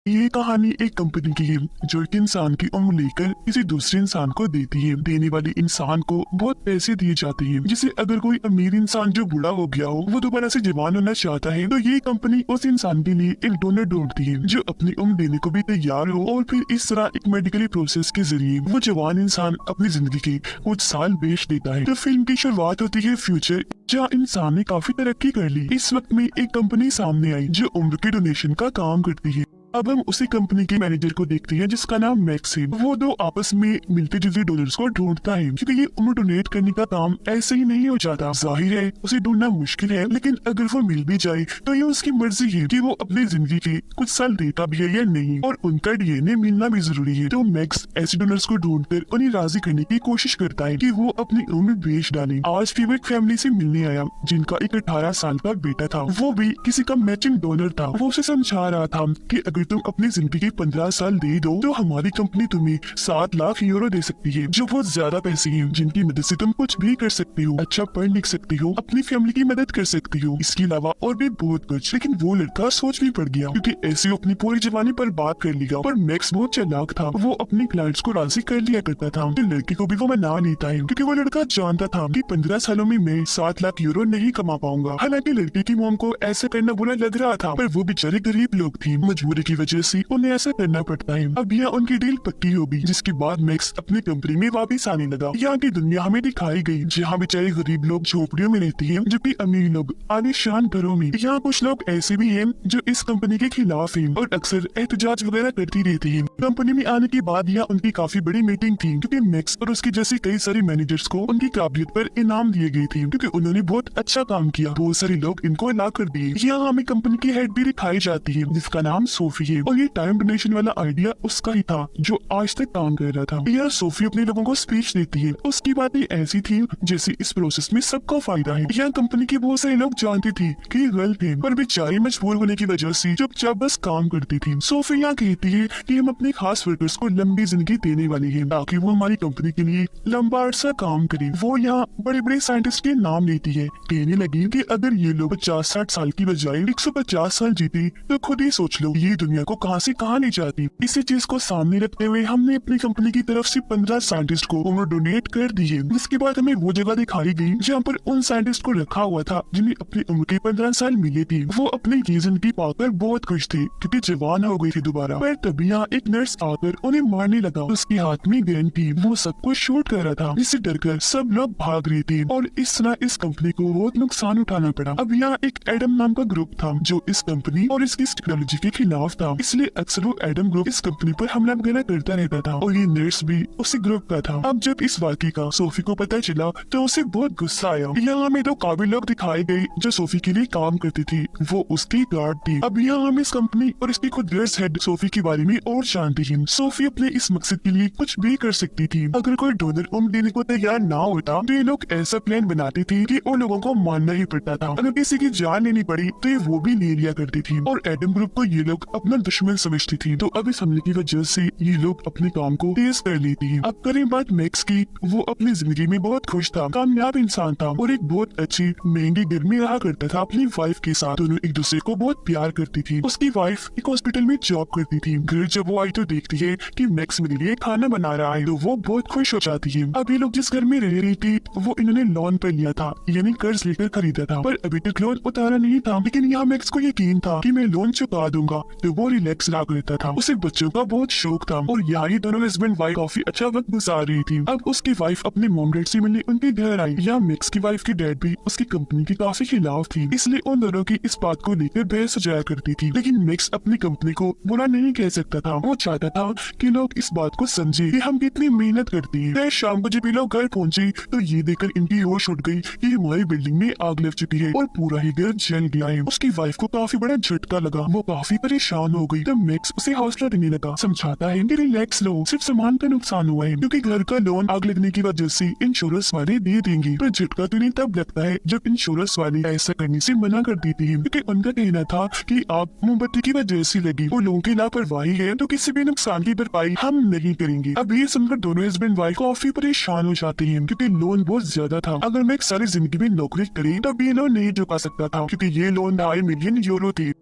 ये कहानी एक कंपनी की है जो एक इंसान की उम्र लेकर किसी दूसरे इंसान को देती है। देने वाले इंसान को बहुत पैसे दिए जाते हैं, जिसे अगर कोई अमीर इंसान जो बूढ़ा हो गया हो वो दोबारा से जवान होना चाहता है तो ये कंपनी उस इंसान के लिए एक डोनर ढूंढती है जो अपनी उम्र देने को भी तैयार हो, और फिर इस तरह एक मेडिकली प्रोसेस के जरिए वो जवान इंसान अपनी जिंदगी के कुछ साल बेच देता है। तो फिल्म की शुरुआत होती है फ्यूचर, जहाँ इंसान ने काफी तरक्की कर ली। इस वक्त में एक कंपनी सामने आई जो उम्र के डोनेशन का काम करती है। अब हम उसी कंपनी के मैनेजर को देखते हैं जिसका नाम मैक्स है। वो दो आपस में मिलते जुलते डोनर्स को ढूंढता है, क्योंकि ये उम्र डोनेट करने का काम ऐसे ही नहीं हो जाता। जाहिर है उसे ढूंढना मुश्किल है, लेकिन अगर वो मिल भी जाए तो ये उसकी मर्जी है कि वो अपनी जिंदगी के कुछ साल देता भी है या नहीं, और उनका डीएनए मिलना भी जरूरी है। तो मैक्स ऐसे डोनर्स को ढूंढकर उन्हें राजी करने की कोशिश करता है कि वो अपनी उम्र बेच डाले। आज भी वो एक फैमिली से मिलने आया जिनका एक 18 साल का बेटा था। वो भी किसी का मैचिंग डोनर था। वो उसे समझा रहा था कि अगर तुम अपनी जिंदगी के 15 साल दे दो तो हमारी कंपनी तुम्हें 7 लाख यूरो दे सकती है, जो बहुत ज्यादा पैसे हैं जिनकी मदद से तुम कुछ भी कर सकते हो, अच्छा पढ़ लिख सकते हो, अपनी फैमिली की मदद कर सकते हो, इसके अलावा और भी बहुत कुछ। लेकिन वो लड़का सोच भी पड़ गया, क्योंकि ऐसे वो अपनी पूरी जवानी पर बात कर लिया। पर मैक्स बहुत चालाक था, वो अपने क्लाइंट्स को राजी कर लिया करता था। तो लड़के को भी वो मना लेता है, क्योंकि वो लड़का जानता था कि 15 सालों में मैं 7 लाख यूरो नहीं कमा पाऊंगा। हालांकि लड़के की मॉम को ऐसा करना बुरा लग रहा था, पर वो बेचारे गरीब लोग थे, मजबूरी की वजह से उन्हें ऐसा करना पड़ता है। अब यहाँ उनकी डील पक्की होगी, जिसके बाद मैक्स अपनी कंपनी में वापस आने लगा। यहाँ की दुनिया हमें दिखाई गई, जहाँ बेचारे गरीब लोग झोपड़ियों में रहते हैं, जबकि अमीर लोग आलीशान घरों में। यहाँ कुछ लोग ऐसे भी हैं जो इस कंपनी के खिलाफ हैं और अक्सर एहतजाज वगैरह करती रहती हैं। कंपनी में आने के बाद यहाँ उनकी काफी बड़ी मीटिंग थी, क्योंकि मैक्स और उसके जैसे कई सारे मैनेजर्स को उनकी काबिलियत पर इनाम दिए गए थे, क्योंकि उन्होंने बहुत अच्छा काम किया। बहुत सारे लोग इनको ला कर दिए। यहाँ हमें कंपनी की हेड भी दिखाई जाती है, जिसका नाम सोफी है, और ये टाइम डोनेशन वाला आइडिया उसका ही था जो आज तक काम कर रहा था। यह सोफी अपने लोगों को स्पीच देती है। उसकी बातें ऐसी थी जैसे इस प्रोसेस में सबको फायदा है। यह कंपनी के बहुत सारे लोग जानते थे कि ये गलत है, पर बेचारी मजबूर होने की वजह से चुपचाप बस काम करती थी। सोफी यहाँ कहती है कि हम अपने खास वर्कर्स को लंबी जिंदगी देने वाले हैं, ताकि वो हमारी कंपनी के लिए लंबा अरसा काम करे। वो यहाँ बड़े बड़े साइंटिस्ट के नाम लेती है, कहने लगी कि अगर ये लोग 50-60 साल की बजाय 150 साल जीते तो खुद ही सोच लो ये दुनिया को कहां से कहां ले जाती। इसी चीज को सामने रखते हुए हमने अपनी कंपनी की तरफ से 15 साइंटिस्ट को उम्र डोनेट कर दी है। इसके बाद हमें वो जगह दिखाई गई जहाँ पर उन साइंटिस्ट को रखा हुआ था जिन्हें अपनी उम्र के 15 साल मिले थे। वो अपनी ये जिंदगी पाकर बहुत खुश थे, क्योंकि जवान हो गई थी दोबारा। पर तभी यहाँ एक नर्स आकर उन्हें मारने लगा। उसके हाथ में गन थी, वो सबको शूट कर रहा था, जिससे डरकर सब लोग भाग रहे थे, और इस तरह इस कंपनी को बहुत नुकसान उठाना पड़ा। अब यहाँ एक एडम नाम का ग्रुप था जो इस कंपनी और इसकी टेक्नोलॉजी के खिलाफ था, इसलिए अक्सर वो एडम ग्रुप इस कंपनी पर हमला वगैरह करता रहता था, और ये नर्स भी उसी ग्रुप का था। अब जब इस वाकये का सोफी को पता चला तो उसे बहुत गुस्सा आया। यहाँ हमें दो काबिल लोग दिखाए गए जो सोफी के लिए काम करती थी, वो उसकी गार्ड थी। अब यहाँ हम इस कंपनी और इसकी खुद गर्ल्स हेड सोफी के बारे में और जानते हैं। सोफी अपने इस मकसद के लिए कुछ भी कर सकती थी। अगर कोई डोनर उम्र देने को तैयार ना होता तो ये लोग ऐसा प्लान बनाते थे कि उन लोगों को मानना ही पड़ता था। अगर किसी की जान लेनी पड़ी तो ये वो भी ले लिया करती थी, और एडम ग्रुप को ये लोग अपना दुश्मन समझती थी। तो अब इस हमले की वजह से ये लोग अपने काम को तेज कर लेती है। अब करें बात मैक्स की, वो अपनी जिंदगी में बहुत खुश था, कामयाब इंसान था, और एक बहुत अच्छी महंगी घर में रहा करता था अपनी वाइफ के साथ। दोनों एक दूसरे को बहुत प्यार करती थी। उसकी वाइफ एक हॉस्पिटल में जॉब करती थी। घर जब वो आई तो देखती है कि मैक्स मेरे लिए खाना बना रहा है, तो वो बहुत खुश हो जाती है। अब ये लोग जिस घर में रह रही थी वो इन्होंने लोन पर लिया था, यानी कर्ज लेकर खरीदा था, पर अभी तक लोन उतारा नहीं था। लेकिन यहाँ मैक्स को यकीन था कि मैं लोन चुका दूंगा, तो वो रिलैक्स रहा करता था। उसे बच्चों का बहुत शौक था, और यहाँ ही दोनों हस्बैंड वाइफ काफी अच्छा वक्त गुजार रही थी। अब उसकी वाइफ अपने मॉम डैड से मिलने उनके घर आई। यहाँ मैक्स की वाइफ की डैड भी उसकी कंपनी के काफी खिलाफ थी, इसलिए उन दोनों की इस बात को लेकर बहस हो जाया करती थी। लेकिन मैक्स अपनी कंपनी को बुरा नहीं कह सकता था। वो चाहता था कि लोग इस बात को समझे कि हम कितनी मेहनत करते हैं। फिर शाम को जब ये लोग घर पहुंचे तो ये देखकर इनकी होश उठ गई कि हमारी बिल्डिंग में आग लग चुकी है और पूरा ही घर जल गया है। उसकी वाइफ को काफी बड़ा झटका लगा, वो काफी परेशान हो गई। तब मैक्स उसे हौसला देने लगा, समझाता है कि रिलैक्स लो, सिर्फ सामान का नुकसान हुआ है, क्योंकि घर का लोन आग लगने की वजह से इंश्योरेंस वाले दे देंगे। पर झटका तो नहीं तब लगता है जब इंश्योरेंस वाले ऐसा करने से मना कर देते हैं, क्योंकि उनका कहना था कि आग मोमबत्ती की वजह से लगी और लोगों की लापरवाही है, तो किसी भी नुकसान की भरपाई हम नहीं करेंगे। अब ये सुनकर दोनों हस्बैंड वाइफ काफी परेशान हो जाते हैं, क्योंकि लोन बहुत ज्यादा था। अगर मैं सारी जिंदगी में नौकरी करी तब ये लोन नहीं चुका सकता था, क्योंकि ये लोन 2.5 मिलियन यूरो थी।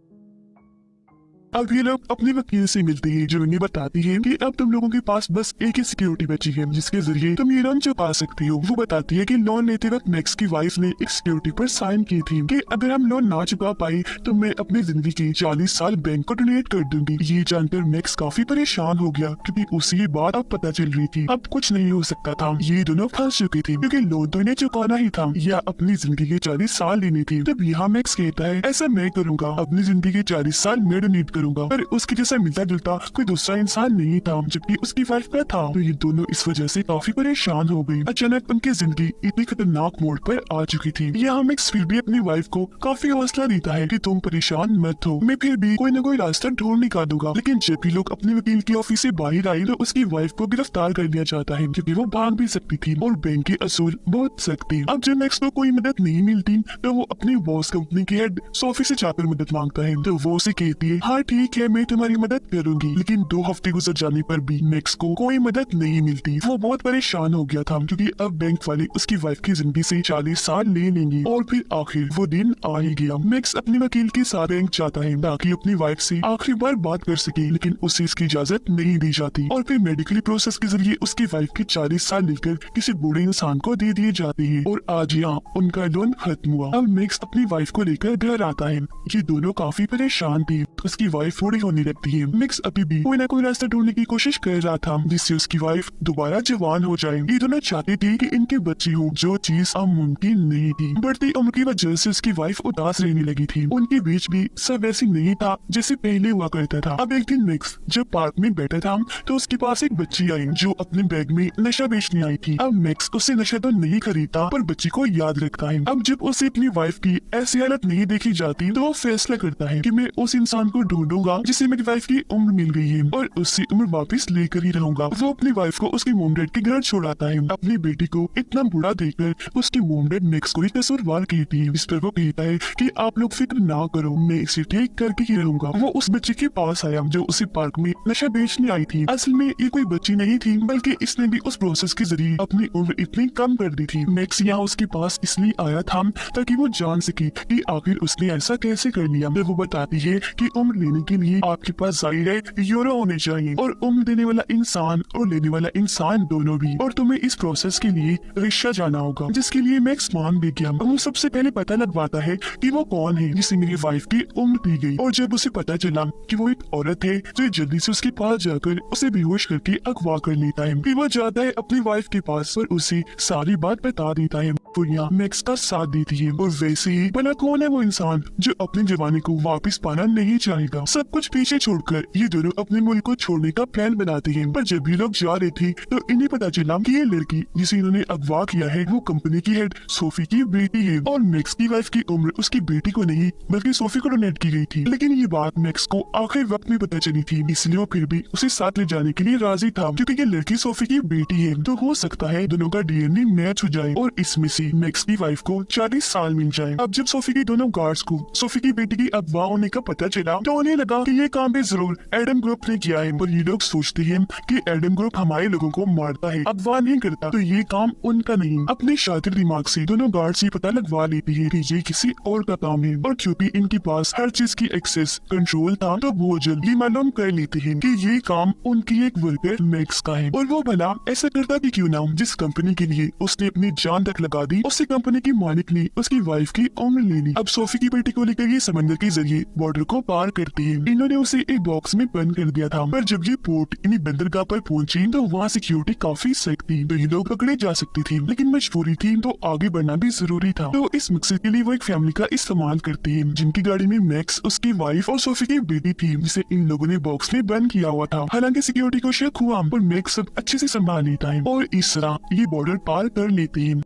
अब ये लोग अपने वकील से मिलते हैं जो इन्हें बताती है कि अब तुम लोगों के पास बस एक ही सिक्योरिटी बची है जिसके जरिए तुम ये लोन चुका सकती हो। वो बताती है कि लोन लेते वक्त मैक्स की वाइफ ने एक सिक्योरिटी पर साइन की थी कि अगर हम लोन ना चुका पाए तो मैं अपनी जिंदगी के 40 साल बैंक को डोनेट कर दूंगी। ये जानकर मैक्स काफी परेशान हो गया क्योंकि उसी बात अब पता चल रही थी अब कुछ नहीं हो सकता था। ये दोनों फंस चुके थे क्योंकि लोन तो इन्हें चुकाना ही था या अपनी जिंदगी के 40 साल लेने थे। तब यहाँ मैक्स कहता है ऐसा मैं करूंगा, अपनी जिंदगी के 40 साल मैं डोनेट करूंगा। पर उसके जैसा मिलता जुलता कोई दूसरा इंसान नहीं था जबकि उसकी वाइफ का था। तो ये दोनों इस वजह से काफी परेशान हो गए। अचानक उनकी जिंदगी इतनी खतरनाक मोड़ पर आ चुकी थी। यहाँ मैक्स फिर भी अपनी वाइफ को काफी हौसला देता है कि तुम परेशान मत हो, मैं फिर भी कोई न कोई रास्ता ढूंढ निकालूंगा। लेकिन जब भी लोग अपने वकील के ऑफिस से बाहर आए तो उसकी वाइफ को गिरफ्तार कर लिया जाता है क्योंकि वो भाग भी सकती थी और बैंक के असूल बहुत सख्त थे। अब जब मैक्स को कोई मदद नहीं मिलती तो वो अपनी बॉस कंपनी के हेड सोफी से जाकर मदद मांगता है। तो वो उसे कहती है हाँ ठीक है मैं तुम्हारी मदद करूंगी। लेकिन 2 हफ्ते गुजर जाने पर भी मैक्स को कोई मदद नहीं मिलती। वो बहुत परेशान हो गया था क्योंकि अब बैंक वाले उसकी वाइफ की जिंदगी से 40 साल ले लेंगे। और फिर आखिर वो दिन आ ही गया। मैक्स अपने वकील के साथ बैंक जाता है ताकि अपनी वाइफ से आखिरी बार बात कर सके, लेकिन उसे इसकी इजाजत नहीं दी जाती। और फिर मेडिकली प्रोसेस के जरिए उसकी वाइफ के 40 साल लेकर किसी बूढ़े इंसान को दे दिए जाते हैं। और आज यहाँ उनका लोन खत्म हुआ। अब मैक्स अपनी वाइफ को लेकर घर आता है। ये दोनों काफी परेशान थे। उसकी वाइफ बूढ़ी होने लगती है। मैक्स अभी भी कोई ना कोई रास्ता ढूंढने की कोशिश कर रहा था जिससे उसकी वाइफ दोबारा जवान हो जाए। ये दोनों चाहते थे कि इनके बच्चे हो, जो चीज अब मुमकिन नहीं थी। बढ़ती उम्र की वजह से उसकी वाइफ उदास रहने लगी थी। उनके बीच भी सब वैसे नहीं था जैसे पहले हुआ करता था। अब एक दिन मैक्स जब पार्क में बैठा था तो उसके पास एक बच्ची आई जो अपने बैग में नशा बेचने आई थी। अब मैक्स उससे नशा तो नहीं खरीदता पर बच्ची को याद रखता है। अब जब उसे अपनी वाइफ की ऐसी हालत नहीं देखी जाती तो वो फैसला करता है कि मैं उस इंसान को ढूंढूंगा जिसे मेरी वाइफ की उम्र मिल गई है और उससे उम्र वापस लेकर ही रहूंगा। वो अपनी वाइफ को उसकी मोम डैड के घर छोड़ाता है। अपनी बेटी को इतना बुरा देखकर उसकी मोम डैड मैक्स को ही कसूरवार कहती है। इस पर वो कहता है कि आप लोग फिक्र ना करो, मैं इसे ठीक करके ही रहूंगा। वो उस बच्चे के पास आया जो उसी पार्क में नशा बेचने आई थी। असल में ये कोई बच्ची नहीं थी बल्कि इसने भी उस प्रोसेस के जरिए अपनी उम्र इतनी कम कर दी थी। मैक्स यहाँ उसके पास इसलिए आया था ताकि वो जान सके कि आखिर उसने ऐसा कैसे कर लिया। वो बताती है कि उम्र लेने के लिए आपके पास जाहिर है यूरो होने चाहिए और उम्र देने वाला इंसान और लेने वाला इंसान दोनों भी। और तुम्हें इस प्रोसेस के लिए रिश्ता जाना होगा जिसके लिए मैक्स मान भी गया। वो सबसे पहले पता लगवाता है कि वो कौन है जिसे मेरी वाइफ की उम्र दी गई। और जब उसे पता चला कि वो एक औरत है तो जल्दी से उसके पास जाकर उसे बेहोश करके अगवा कर लेता है। फिर वो जाता है अपनी वाइफ के पास और उसे सारी बात बता देता है। वो यहाँ मैक्स का साथ देती है। और वैसे ही भला कौन है वो इंसान जो अपने जवानी को वापस पाना नहीं चाहेगा। सब कुछ पीछे छोड़कर ये दोनों अपने मुल्क को छोड़ने का प्लान बनाते हैं। पर जब ये लोग जा रहे थे तो इन्हें पता चला कि ये लड़की जिसे इन्होंने अगवा किया है वो कंपनी की हेड सोफी की बेटी है और मैक्स की वाइफ की उम्र उसकी बेटी को नहीं बल्कि सोफी को डोनेट की गई थी। लेकिन ये बात मैक्स को आखिरी वक्त में पता चली थी, इसलिए वो फिर भी उसे साथ ले जाने के लिए राजी था क्योंकि ये लड़की सोफी की बेटी है तो हो सकता है दोनों का डीएनए मैच हो जाए और इसमें से मैक्स की वाइफ को 40 साल मिल जाए। अब जब सोफी के दोनों गार्ड्स को सोफी की बेटी की अगवा होने का पता चला तो उन्हें लगा कि ये काम भी जरूर एडम ग्रुप ने किया है। पर ये लोग सोचते हैं कि एडम ग्रुप हमारे लोगों को मारता है, अगवा नहीं करता, तो ये काम उनका नहीं। अपने शातिर दिमाग से दोनों गार्ड्स ये पता लगवा लेती है कि ये किसी और का काम है और क्योंकि इनके पास हर चीज की एक्सेस कंट्रोल था तो वो जल्दी मालूम कर लेते हैं कि ये काम उनकी एक वर्कर मैक्स का है। और वो भला ऐसा करता भी क्यों ना, जिस कंपनी के लिए उसने अपनी जान तक लगा दी उसी कंपनी की मालिक ने उसकी वाइफ की उम्र ले ली। अब सोफी की बेटी को लेकर ये समंदर के जरिए बॉर्डर को पार करती है। इन्होंने उसे एक बॉक्स में बंद कर दिया था पर जब ये पोर्ट इन्हीं बंदरगाह पर पहुंची तो वहाँ सिक्योरिटी काफी सख्त थी तो ये लोग पकड़े जा सकते थे। लेकिन मजबूरी थी तो आगे बढ़ना भी जरूरी था। तो इस मकसद के लिए वो एक फैमिली का इस्तेमाल करती है जिनकी गाड़ी में मैक्स, उसकी वाइफ और सोफी की बेटी थी जिसे इन लोगों ने बॉक्स में बंद किया हुआ था। हालांकि सिक्योरिटी को शक हुआ पर मैक्स सब अच्छे से संभाल लेता है और इस तरह ये बॉर्डर पार कर लेते हैं।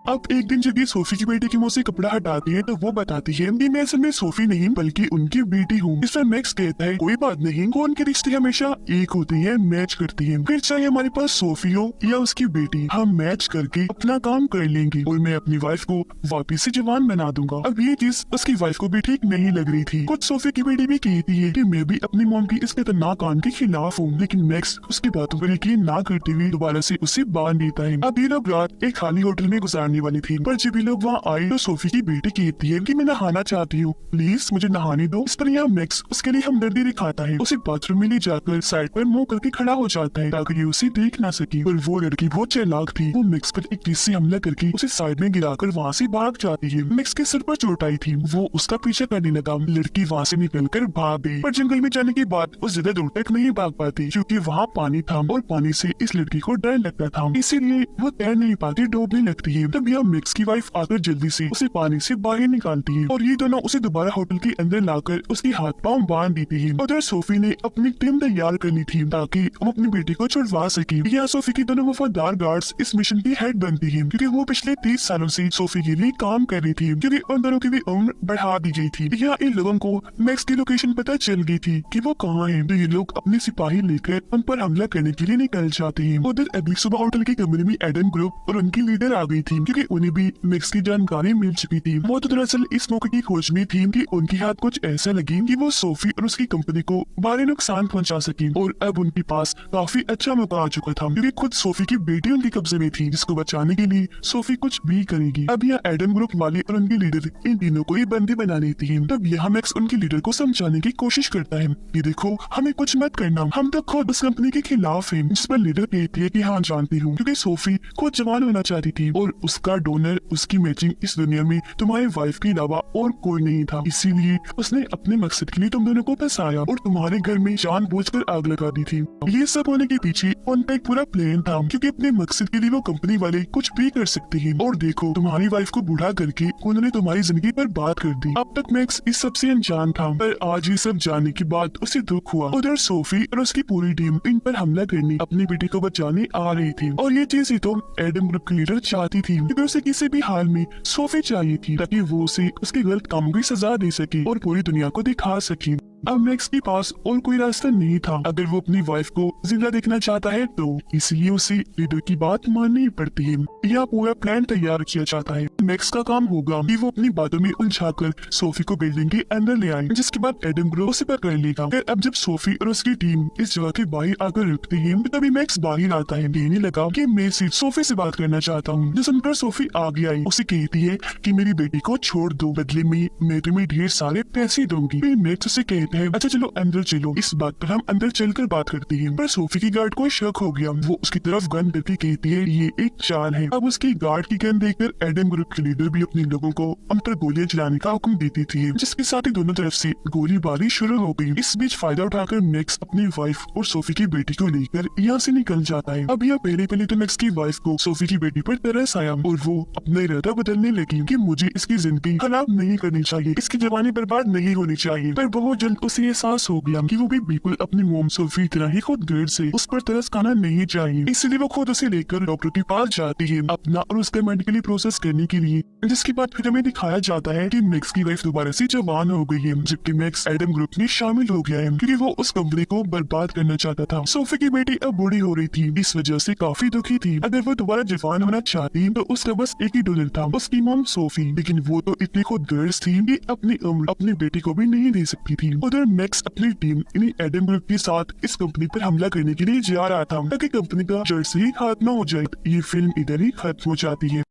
अब एक दिन जब ये सोफी की बेटी के मुंह से कपड़ा हटाती है तो वो बताती है कि मैं असल में सोफी नहीं बल्कि उनकी बेटी हूँ। इस पर मैक्स कहता है कोई बात नहीं, कौन के रिश्ते हमेशा एक होते हैं, मैच करती हैं। फिर चाहे हमारे पास सोफी हो या उसकी बेटी, हम मैच करके अपना काम कर लेंगे और मैं अपनी वाइफ को वापिस से जवान बना दूंगा। अब ये चीज उसकी वाइफ को भी ठीक नहीं लग रही थी। कुछ सोफी की बेटी भी कहती है कि मैं भी अपनी मॉम की इस खतरनाक काम के खिलाफ हूँ, लेकिन मैक्स उसकी बातों पर यकीन ना करते हुए दोबारा से उसे बांध देता है। अब ये लोग रात एक खाली होटल में गुजारने नहाने वाली थी, पर जब ये लोग वहाँ आए तो सोफी की बेटी कहती है कि मैं नहाना चाहती हूँ, प्लीज मुझे नहाने दो। इस पर यहाँ मैक्स उसके लिए हमदर्दी दिखाता है, उसे बाथरूम में ले जाकर साइड पर मुंह करके खड़ा हो जाता है ताकि ये उसे देख ना सके। पर वो लड़की बहुत चालाक थी, वो मैक्स पर एक तीर से हमला करके उसे साइड में गिराकर वहाँ से भाग जाती है। मैक्स के सर पर चोट आई थी, वो उसका पीछा करने लगा। लड़की वहाँ से निकलकर भाग गई, पर जंगल में जाने के बाद वो ज्यादा दूर तक नहीं भाग पाती क्योंकि वहाँ पानी था और पानी से इस लड़की को डर लगता था, इसीलिए वो तैर नहीं पाती, डूबने लगती है। तब यह मैक्स की वाइफ आकर जल्दी से उसे पानी से बाहर निकालती है और ये दोनों उसे दोबारा होटल के अंदर लाकर उसके हाथ पांव बांध देती है। उधर सोफी ने अपनी टीम तैयार करनी थी ताकि वो अपनी बेटी को छुड़वा सके। यहाँ सोफी की दोनों वफादार गार्ड्स इस मिशन की हेड बनती है क्योंकि वो पिछले 30 सालों से सोफी के लिए काम कर रही थी, क्योंकि उन दोनों की भी उम्र बढ़ा दी गई थी। यहाँ इन लोगों को मैक्स की लोकेशन पता चल गई थी कि वो कहाँ है, तो ये लोग अपने सिपाही लेकर उन पर हमला करने के लिए निकल जाते हैं। उधर अगली सुबह होटल के कमरे में एडम ग्रुप और उनकी लीडर आ गई थी क्योंकि उन्हें भी मैक्स की जानकारी मिल चुकी थी। वो तो दरअसल इस मौके की खोज में थी कि उनके हाथ कुछ ऐसा लगे कि वो सोफी और उसकी कंपनी को भारी नुकसान पहुंचा सके, और अब उनके पास काफी अच्छा मौका आ चुका था क्योंकि खुद सोफी की बेटी उनके कब्जे में थी, जिसको बचाने के लिए सोफी कुछ भी करेगी। अब यह एडम ग्रुप वाले और उनके लीडर इन तीनों को ही बंदी बना लेती है। तब यहाँ मैक्स उनके लीडर को समझाने की कोशिश करता है कि देखो हमें कुछ मत करना, हम तो खुद उस कंपनी के खिलाफ हैं। जिस पर लीडर कहती है कि हाँ जानती हूँ, क्योंकि सोफी खुद जवान होना चाहती थी और उसका डोनर, उसकी मैचिंग इस दुनिया में तुम्हारी वाइफ के अलावा और कोई नहीं था, इसीलिए उसने अपने मकसद के लिए तुम दोनों को फंसाया और तुम्हारे घर में जानबूझकर आग लगा दी थी। ये सब होने के पीछे उनका एक पूरा प्लान था क्योंकि अपने मकसद के लिए वो कंपनी वाले कुछ भी कर सकते हैं। और देखो तुम्हारी वाइफ को बूढ़ा करके उन्होंने तुम्हारी जिंदगी पर बात कर दी। अब तक मैक्स इस सब से अनजान था, पर आज ये सब जानने के बाद उसे दुख हुआ। उधर सोफी और उसकी पूरी टीम इन पर हमला करने अपनी बेटी को बचाने आ रही थी, और ये चीज ही तो एडम ग्रुप की लीडर चाहती थी क्योंकि उसे किसी भी हाल में सोफी चाहिए थी ताकि वो उसे उसके गलत काम की सजा दे सके और पूरी दुनिया को दिखा सके। अब मैक्स के पास और कोई रास्ता नहीं था अगर वो अपनी वाइफ को जिंदा देखना चाहता है तो, इसलिए उसे लीडर की बात माननी पड़ती है। यह पूरा प्लान तैयार किया जाता है। मैक्स का काम होगा कि वो अपनी बातों में उलझाकर सोफी को बिल्डिंग के अंदर ले आए, जिसके बाद एडम ग्रुप उसे पकड़ लेगा। फिर अब जब सोफी और उसकी टीम इस जगह के बाहर आकर रुकती है तभी मैक्स बाहर आता है, कहने लगा कि मैं सिर्फ सोफी से बात करना चाहता हूँ। जो सुनकर सोफी आगे आई, उसे कहती है कि मेरी बेटी को छोड़ दो, बदले में मैं तुम्हें ढेर सारे पैसे दूंगी। फिर मैक्स उसे कहता है अच्छा चलो अंदर चलो, इस बात पर हम अंदर चलकर बात करते हैं। पर सोफी की गार्ड को शक हो गया, वो उसकी तरफ गन करके कहती है ये एक चाल है। अब उसकी गार्ड की गन देखकर एडम ग्रुप के लीडर भी अपने लोगों को हम पर गोलियां चलाने का हुक्म देती थी, जिसके साथ ही दोनों तरफ से गोलीबारी शुरू हो गई। इस बीच फायदा उठाकर मैक्स अपनी वाइफ और सोफी की बेटी को लेकर यहाँ से निकल जाता है। अब यह पहले तो मैक्स की वाइफ को सोफी की बेटी पर तरस आया और वो अपना इरादा बदलने लगी कि मुझे इसकी जिंदगी खराब नहीं करनी चाहिए, इसकी जवानी बर्बाद नहीं होनी चाहिए। पर बहुत जल्द उसे एहसास हो गया कि वो भी बिल्कुल अपनी मोम सोफी की तरह ही खुद गर्ड से उस पर तरस खाना नहीं चाहिए, इसलिए वो खुद उसे लेकर डॉक्टर के पास जाती है अपना और उसका मेडिकली प्रोसेस करने के लिए। जिसके बाद फिर हमें दिखाया जाता है कि मैक्स की वाइफ दोबारा से जवान हो गई है, जबकि मैक्स एडम ग्रुप में शामिल हो गया है क्योंकि वो उस कंपनी को बर्बाद करना चाहता था। सोफी की बेटी अब बूढ़ी हो रही थी, इस वजह से काफी दुखी थी। अगर वो दोबारा जवान होना चाहती तो उसका बस एक ही डोनर था, उसकी मोम सोफी, लेकिन वो तो इतनी खुद गर्ड थी कि अपनी उम्र अपनी बेटी को भी नहीं दे सकती थी। उधर मैक्स अपनी टीम इन्हीं एडम ग्रुप के साथ इस कंपनी पर हमला करने के लिए जा रहा था ताकि कंपनी का जड़ से ही खात्मा हो जाए। ये फिल्म इधर ही खत्म हो जाती है।